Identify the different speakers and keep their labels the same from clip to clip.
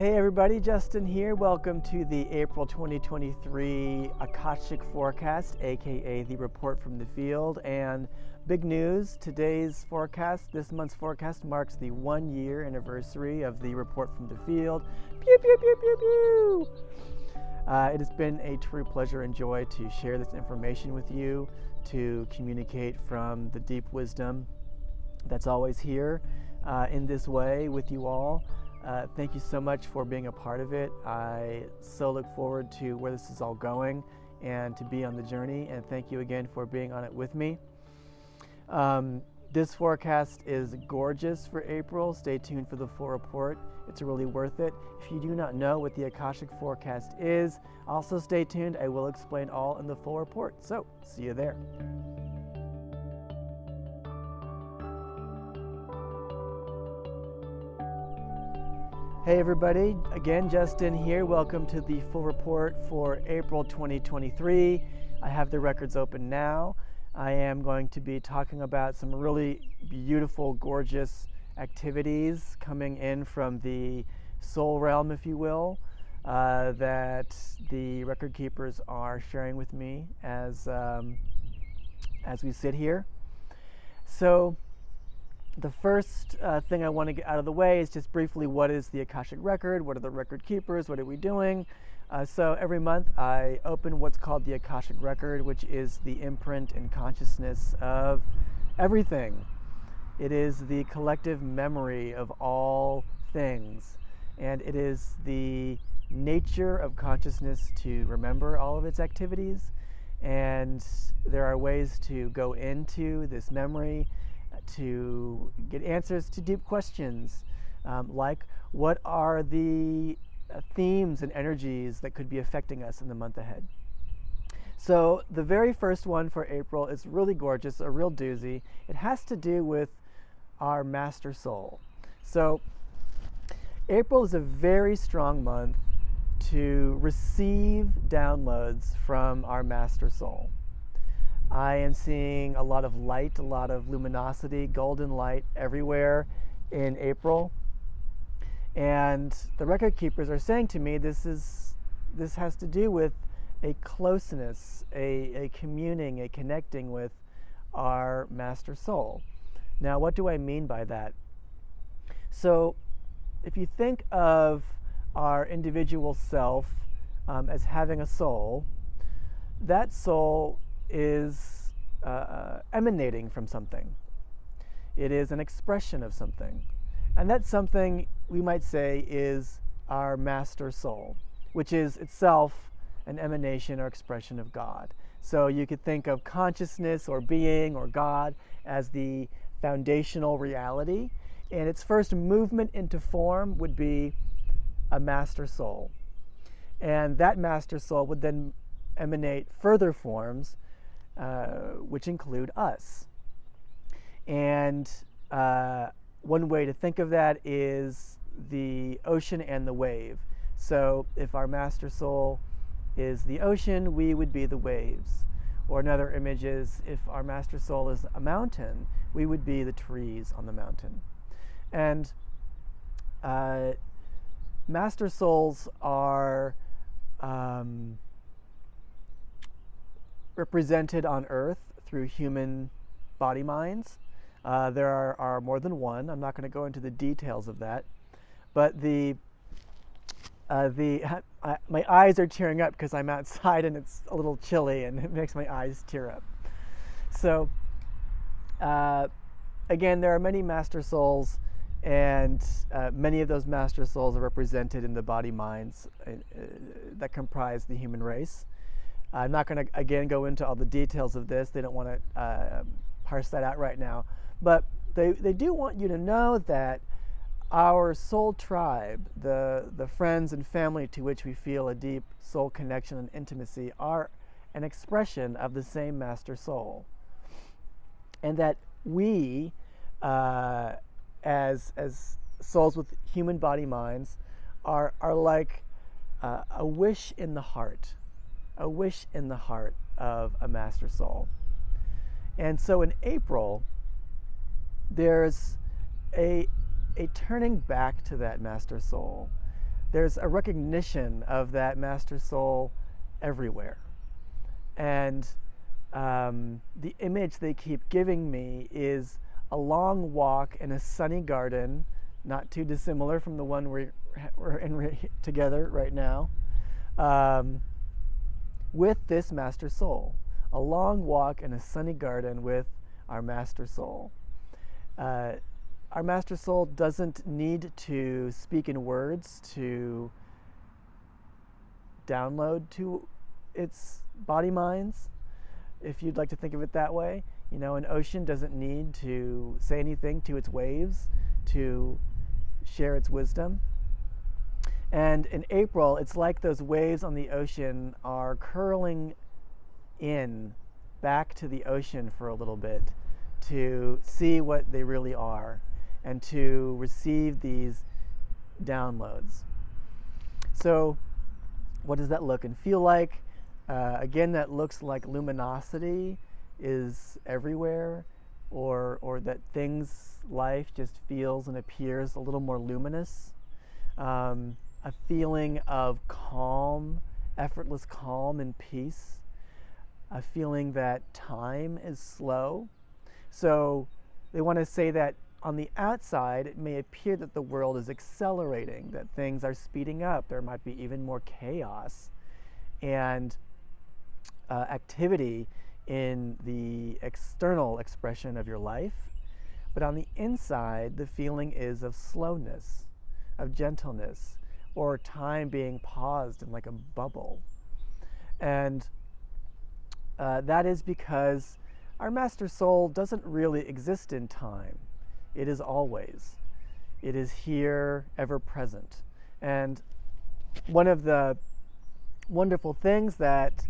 Speaker 1: Hey everybody, Justin here. Welcome to the April 2023 Akashic Forecast, aka the report from the field. And big news, today's forecast, this month's forecast marks the 1-year anniversary of the report from the field. Pew, pew, pew, pew, pew. It has been a true pleasure and joy to share this information with you, to communicate from the deep wisdom that's always here in this way with you all. Thank you so much for being a part of it. I so look forward to where this is all going and to be on the journey. And thank you again for being on it with me. This forecast is gorgeous for April. Stay tuned for the full report. It's really worth it. If you do not know what the Akashic Forecast is, also stay tuned. I will explain all in the full report. So, see you there. Hey everybody, again Justin here. Welcome to the full report for April 2023. I have the records open now. I am going to be talking about some really beautiful, gorgeous activities coming in from the soul realm, if you will, that the record keepers are sharing with me as we sit here. So the first thing I want to get out of the way is just briefly, what is the Akashic Record? What are the record keepers? What are we doing? So every month I open what's called the Akashic Record, which is the imprint and consciousness of everything. It is the collective memory of all things. And it is the nature of consciousness to remember all of its activities. And there are ways to go into this memory to get answers to deep questions, like what are the themes and energies that could be affecting us in the month ahead. So the very first one for April is really gorgeous, a real doozy. It has to do with our master soul. So April is a very strong month to receive downloads from our master soul. I am seeing a lot of light, a lot of luminosity, golden light everywhere in April. And the record keepers are saying to me this has to do with a closeness, a communing, a connecting with our master soul. Now, what do I mean by that? So if you think of our individual self as having a soul, that soul is emanating from something. It is an expression of something. And that something, we might say, is our master soul, which is itself an emanation or expression of God. So you could think of consciousness or being or God as the foundational reality, and its first movement into form would be a master soul. And that master soul would then emanate further forms, which include us. And one way to think of that is the ocean and the wave. So if our master soul is the ocean, we would be the waves. Or another image is, if our master soul is a mountain, we would be the trees on the mountain. And master souls are represented on Earth through human body minds. There are more than one. I'm not going to go into the details of that, but my eyes are tearing up because I'm outside and it's a little chilly, and it makes my eyes tear up. So again, there are many master souls, and many of those master souls are represented in the body minds that comprise the human race. I'm not going to, again, go into all the details of this. They don't want to parse that out right now. But they do want you to know that our soul tribe, the friends and family to which we feel a deep soul connection and intimacy, are an expression of the same master soul. And that we, as souls with human body minds, are like a wish in the heart. A wish in the heart of a master soul. And so in April, there's a turning back to that master soul, there's a recognition of that Master Soul everywhere. And the image they keep giving me is a long walk in a sunny garden, not too dissimilar from the one we're in together right now, with this Master Soul. A long walk in a sunny garden with our Master Soul. Our Master Soul doesn't need to speak in words to download to its body minds, if you'd like to think of it that way. You know, an ocean doesn't need to say anything to its waves to share its wisdom. And in April, it's like those waves on the ocean are curling in back to the ocean for a little bit to see what they really are and to receive these downloads. So what does that look and feel like? Again, that looks like luminosity is everywhere, or that life just feels and appears a little more luminous. A feeling of calm, effortless calm and peace. A feeling that time is slow. So they want to say that on the outside, it may appear that the world is accelerating, that things are speeding up. There might be even more chaos and activity in the external expression of your life. But on the inside, the feeling is of slowness, of gentleness, or time being paused in like a bubble. And that is because our Master Soul doesn't really exist in time. It is always. It is here, ever present. And one of the wonderful things that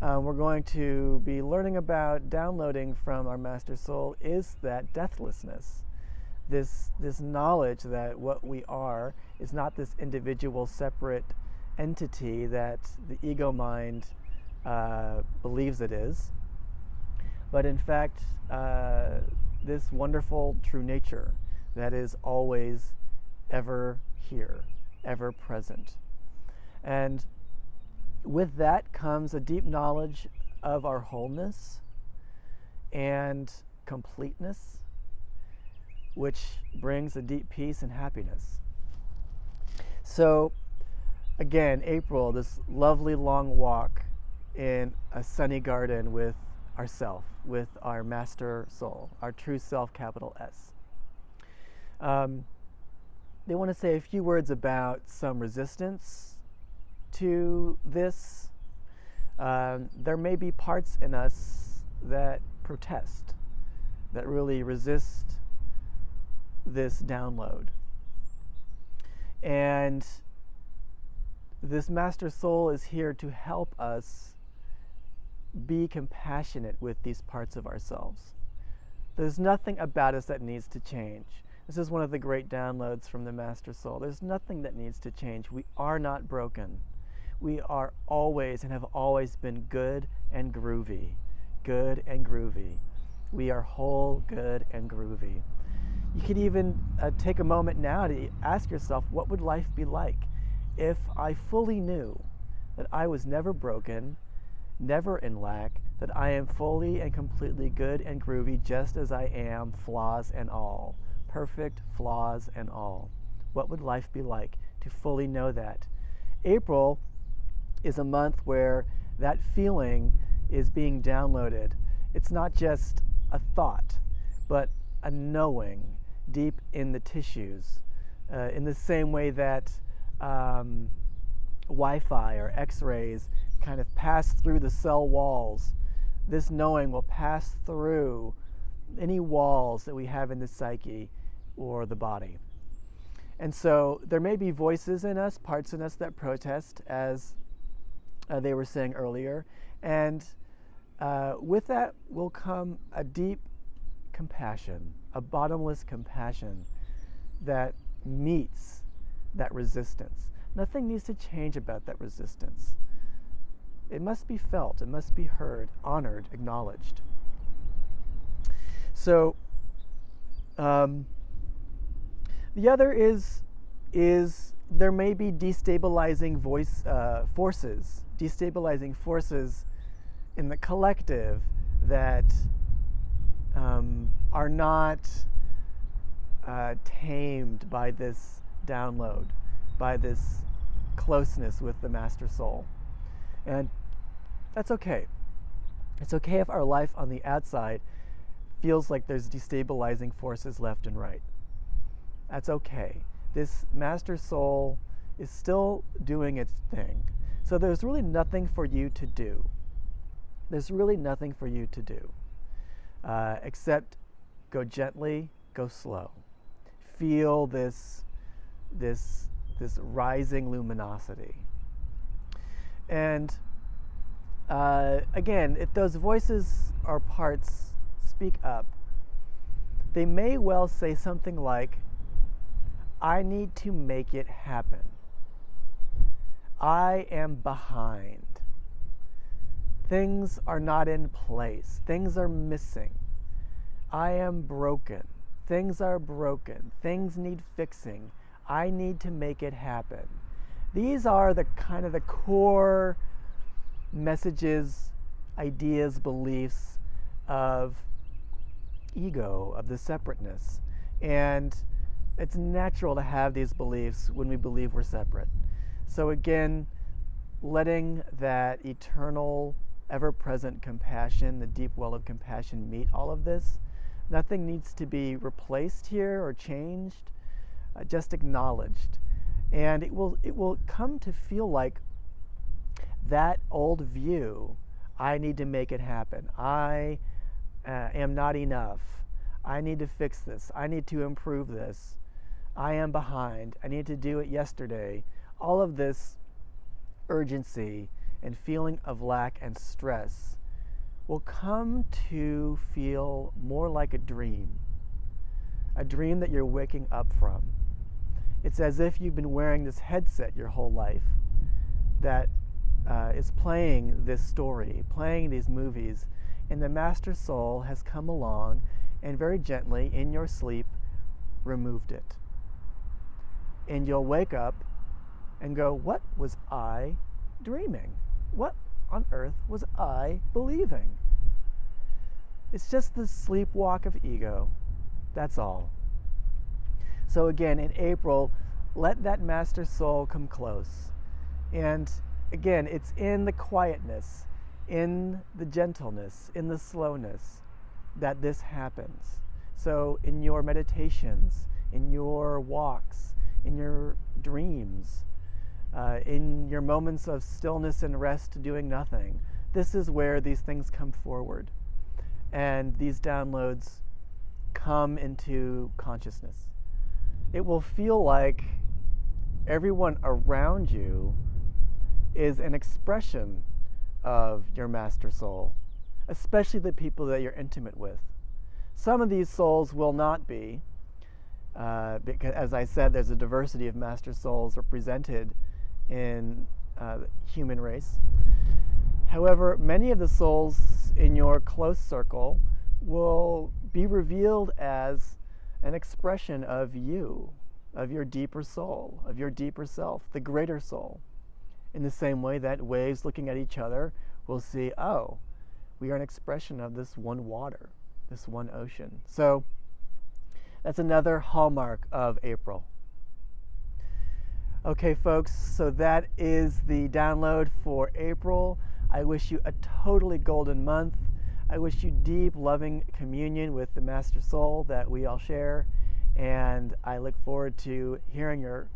Speaker 1: we're going to be learning about, downloading from our Master Soul, is that deathlessness. This knowledge that what we are is not this individual, separate entity that the ego mind believes it is, but in fact, this wonderful true nature that is always ever here, ever present. And with that comes a deep knowledge of our wholeness and completeness, which brings a deep peace and happiness. So again, April, this lovely long walk in a sunny garden with ourself, with our Master Soul, our true self, capital S. They want to say a few words about some resistance to this. There may be parts in us that protest, that really resist this download. And this Master Soul is here to help us be compassionate with these parts of ourselves. There's nothing about us that needs to change. This is one of the great downloads from the Master Soul. There's nothing that needs to change. We are not broken. We are always and have always been good and groovy. Good and groovy. We are whole, good, and groovy. You could even take a moment now to ask yourself, what would life be like if I fully knew that I was never broken, never in lack, that I am fully and completely good and groovy just as I am, flaws and all. Perfect, flaws and all. What would life be like to fully know that? April is a month where that feeling is being downloaded. It's not just a thought, but a knowing deep in the tissues, in the same way that Wi-Fi or X-rays kind of pass through the cell walls. This knowing will pass through any walls that we have in the psyche or the body. And so there may be voices in us, parts in us that protest, as they were saying earlier. And with that will come a deep compassion, a bottomless compassion that meets that resistance. Nothing needs to change about that resistance. It must be felt, it must be heard, honored, acknowledged. So the other is there may be destabilizing forces in the collective that are not tamed by this download, by this closeness with the Master Soul. And that's okay. It's okay if our life on the outside feels like there's destabilizing forces left and right. That's okay. This Master Soul is still doing its thing. So there's really nothing for you to do. There's really nothing for you to do except go gently, go slow. Feel this rising luminosity. And again, if those voices or parts speak up, they may well say something like, I need to make it happen. I am behind. Things are not in place. Things are missing. I am broken. Things are broken. Things need fixing. I need to make it happen. These are the kind of the core messages, ideas, beliefs of ego, of the separateness. And it's natural to have these beliefs when we believe we're separate. So again, letting that eternal, ever-present compassion, the deep well of compassion, meet all of this. Nothing needs to be replaced here or changed, just acknowledged. And it will come to feel like that old view, I need to make it happen. I am not enough. I need to fix this. I need to improve this. I am behind. I need to do it yesterday. All of this urgency and feeling of lack and stress will come to feel more like a dream that you're waking up from. It's as if you've been wearing this headset your whole life that is playing this story, playing these movies, and the Master Soul has come along and very gently, in your sleep, removed it. And you'll wake up and go, what was I dreaming? What on earth was I believing? It's just the sleepwalk of ego. That's all. So again, in April, let that Master Soul come close. And again, it's in the quietness, in the gentleness, in the slowness that this happens. So in your meditations, in your walks, in your dreams, in your moments of stillness and rest doing nothing, this is where these things come forward. And these downloads come into consciousness. It will feel like everyone around you is an expression of your Master Soul, especially the people that you're intimate with. Some of these souls will not be, because as I said, there's a diversity of Master Souls represented in the human race. However, many of the souls in your close circle will be revealed as an expression of you, of your deeper soul, of your deeper self, the greater soul. In the same way that waves looking at each other will see, oh, we are an expression of this one water, this one ocean. So that's another hallmark of April. Okay, folks, so that is the download for April. I wish you a totally golden month. I wish you deep, loving communion with the Master Soul that we all share. And I look forward to hearing your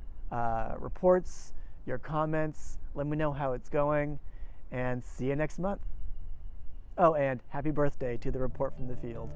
Speaker 1: reports, your comments. Let me know how it's going. And see you next month. Oh, and happy birthday to the report from the field.